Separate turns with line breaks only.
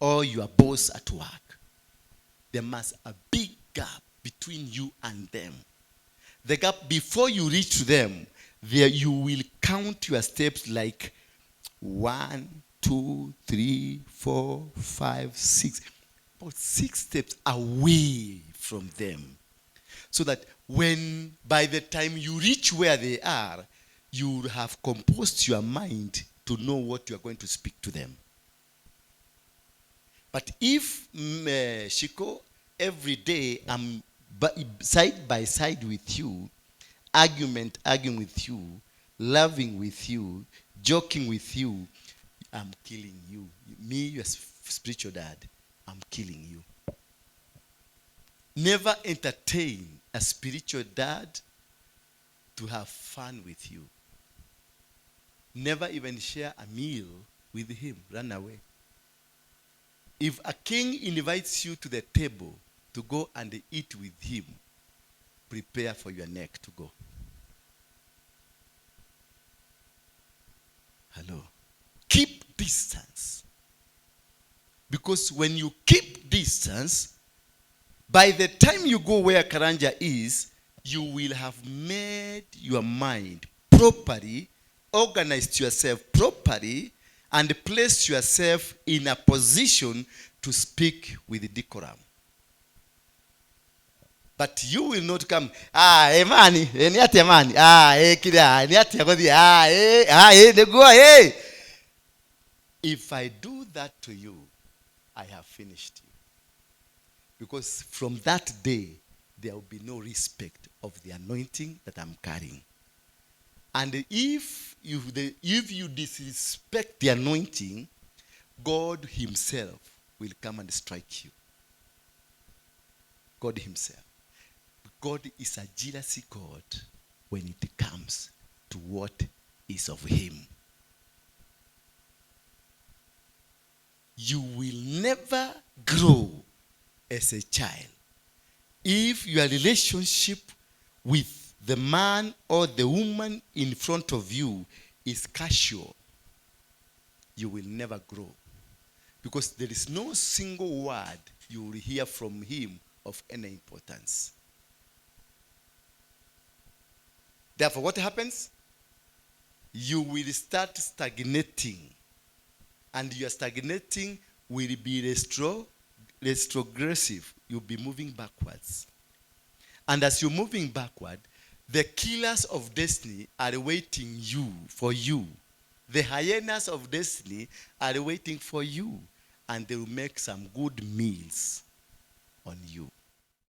or your boss at work, there must a big gap between you and them. The gap before you reach to them, there you will count your steps like 1, 2, 3, 4, 5, 6. About 6 steps away from them. So that when, by the time you reach where they are, you have composed your mind to know what you are going to speak to them. But if, Shiko, every day I'm side by side with you, arguing with you, loving with you, joking with you, I'm killing you. Me, your spiritual dad, I'm killing you. Never entertain a spiritual dad to have fun with you. Never even share a meal with him. Run away. If a king invites you to the table to go and eat with him, prepare for your neck to go. Hello. Keep distance. Because when you keep distance, by the time you go where Karanja is, you will have made your mind properly, organized yourself properly, and placed yourself in a position to speak with decorum. But you will not come, emani, eniati emani, kida, eniati agodi, hey. If I do that to you, I have finished you. Because from that day, there will be no respect of the anointing that I'm carrying. And if you disrespect the anointing, God himself will come and strike you. God himself. God is a jealousy God when it comes to what is of him. You will never grow as a child if your relationship with the man or the woman in front of you is casual. You will never grow, because there is no single word you will hear from him of any importance. Therefore, what happens? You will start stagnating, and your stagnating will be retrogressive. You'll be moving backwards. And as you're moving backward, the killers of destiny are waiting for you. The hyenas of destiny are waiting for you, and they will make some good meals